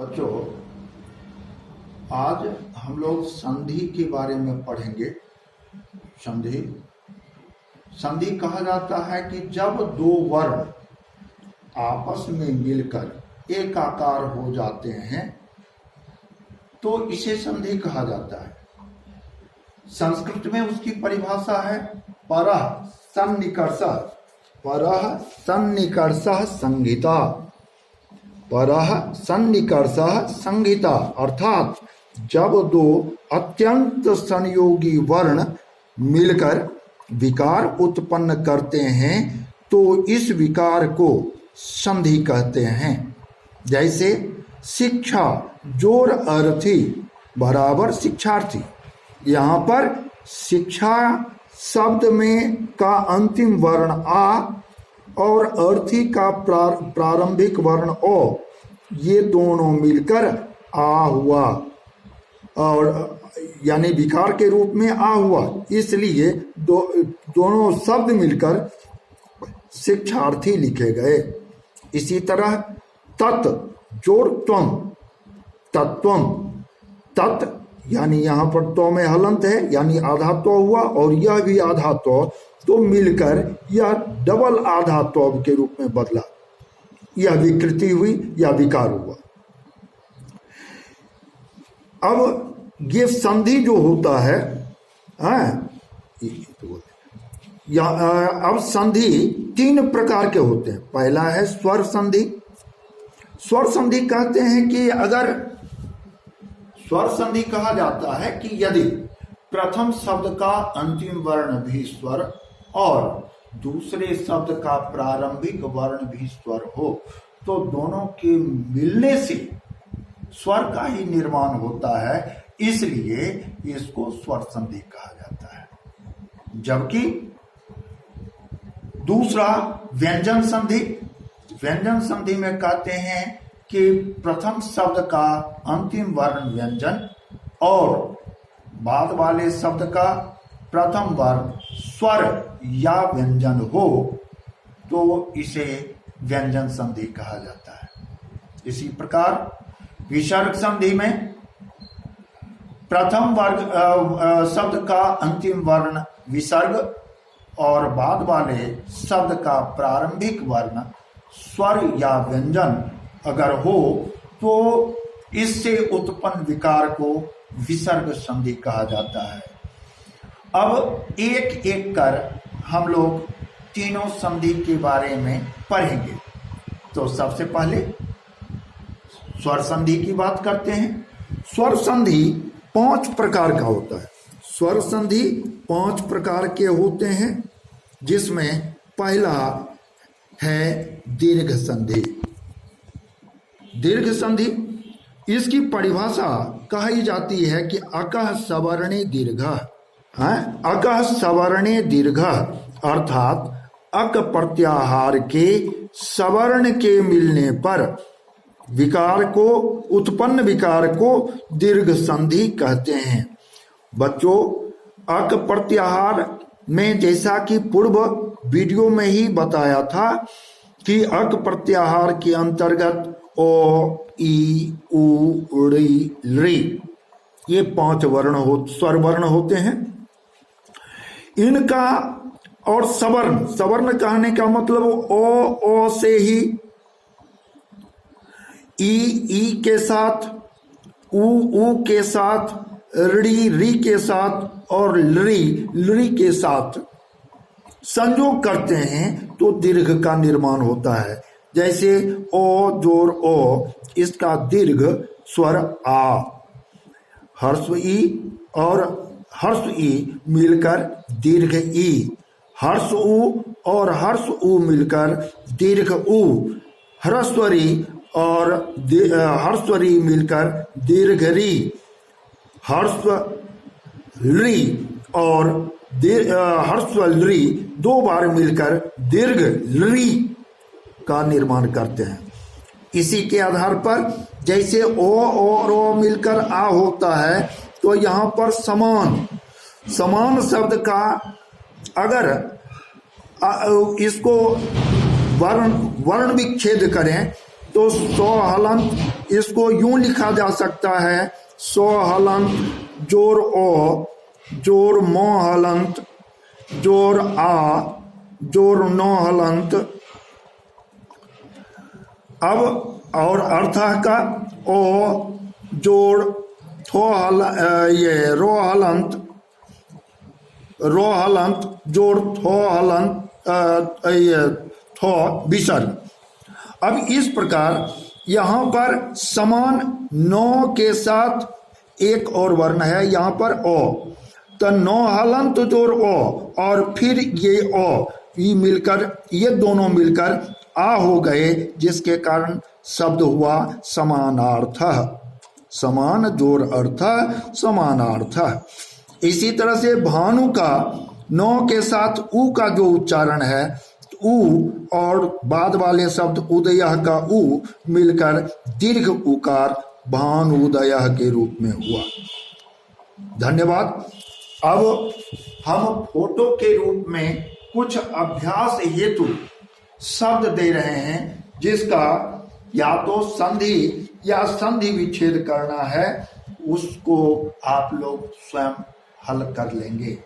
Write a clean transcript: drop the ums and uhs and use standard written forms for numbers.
बच्चों, आज हम लोग संधि के बारे में पढ़ेंगे। संधि संधि कहा जाता है कि जब दो वर्ण आपस में मिलकर एक आकार हो जाते हैं तो इसे संधि कहा जाता है। संस्कृत में उसकी परिभाषा है परः सन्निकर्षः। परः सन्निकर्षः संहिता। परः सन्निकर्षः संहिता अर्थात जब दो अत्यंत संयोगी वर्ण मिलकर विकार उत्पन्न करते हैं तो इस विकार को संधि कहते हैं। जैसे शिक्षा जोर अर्थी बराबर शिक्षार्थी। यहाँ पर शिक्षा शब्द में का अंतिम वर्ण आ और अर्थी का प्रारंभिक वर्ण ओ, ये दोनों मिलकर आ हुआ और यानी विकार के रूप में आ हुआ, इसलिए दोनों शब्द मिलकर शिक्षार्थी लिखे गए। इसी तरह तत् जोड़ त्वम, तत्वम, तत् यानी यहाँ पर तो में हलंत है यानी आधा तो हुआ और यह भी आधा तो मिलकर यह डबल आधा तो के रूप में बदला, यह विकृति हुई या विकार हुआ। अब ये संधि जो होता है अब संधि तीन प्रकार के होते हैं। पहला है स्वर संधि। स्वर संधि कहते हैं कि अगर स्वर संधि कहा जाता है कि यदि प्रथम शब्द का अंतिम वर्ण भी स्वर और दूसरे शब्द का प्रारंभिक वर्ण भी स्वर हो तो दोनों के मिलने से स्वर का ही निर्माण होता है, इसलिए इसको स्वर संधि कहा जाता है। जबकि दूसरा व्यंजन संधि। व्यंजन संधि में कहते हैं कि प्रथम शब्द का अंतिम वर्ण व्यंजन और बाद वाले शब्द का प्रथम वर्ण स्वर या व्यंजन हो तो इसे व्यंजन संधि कहा जाता है। इसी प्रकार विसर्ग संधि में प्रथम शब्द का अंतिम वर्ण विसर्ग और बाद वाले शब्द का प्रारंभिक वर्ण स्वर या व्यंजन अगर हो तो इससे उत्पन्न विकार को विसर्ग संधि कहा जाता है। अब एक एक कर हम लोग तीनों संधि के बारे में पढ़ेंगे। तो सबसे पहले स्वर संधि की बात करते हैं। स्वर संधि 5 प्रकार का होता है। स्वर संधि 5 प्रकार के होते हैं, जिसमें पहला है दीर्घ संधि। दीर्घ संधि इसकी परिभाषा कही जाती है कि अकः सवर्णे दीर्घ। अकः सवर्णे दीर्घ अर्थात अक प्रत्याहार के सवर्ण के मिलने पर विकार को उत्पन्न विकार को दीर्घ संधि कहते हैं। बच्चों, अक प्रत्याहार में जैसा कि पूर्व वीडियो में ही बताया था कि अक प्रत्याहार के अंतर्गत ओ, ई, उ, ऋ, ऋ ये 5 स्वर वर्ण होते हैं। इनका और सवर्ण कहने का मतलब ओ से ही, ई के साथ, उ के साथ, ऋ के साथ और लृ के साथ संयोग करते हैं तो दीर्घ का निर्माण होता है। जैसे ओ जोर ओ, इसका दीर्घ स्वर आ। हर्ष ई और हर्ष ई मिलकर दीर्घ ई। हर्ष उ और हर्ष उ मिलकर दीर्घ उ। ह्रस्वरी और हर्स्वरी मिलकर दीर्घ री। हर्स्व री और हर्स्व री 2 बार मिलकर दीर्घ री का निर्माण करते हैं। इसी के आधार पर जैसे ओ और ओ मिलकर आ होता है तो यहाँ पर समान शब्द का अगर इसको वर्ण विच्छेद करें तो तो सो हलंत इसको यूं लिखा जा सकता है, सो हलंत जोर ओ जोर मो हलंत जोर आ जोर नो हलंत। अब और अर्थ का ओ जोड़ थो ये रो हलंत जोड़ थो हलंत ये थो विसर्ग। अब इस प्रकार यहाँ पर समान नो के साथ एक और वर्ण है, यहाँ पर ओ, तो नो हलंत जोड़ ओ और फिर ये ओ, ये मिलकर ये दोनों मिलकर आ हो गए, जिसके कारण शब्द हुआ समानार्थ। समान जोर अर्थ समानार्थ। इसी तरह से भानु का नो के साथ ऊ का जो उच्चारण है, ऊ और बाद वाले शब्द उदय का ऊ मिलकर दीर्घ उकार भानुदय के रूप में हुआ। धन्यवाद। अब हम फोटो के रूप में कुछ अभ्यास हेतु शब्द दे रहे हैं, जिसका या तो संधि या संधि विच्छेद करना है, उसको आप लोग स्वयं हल कर लेंगे।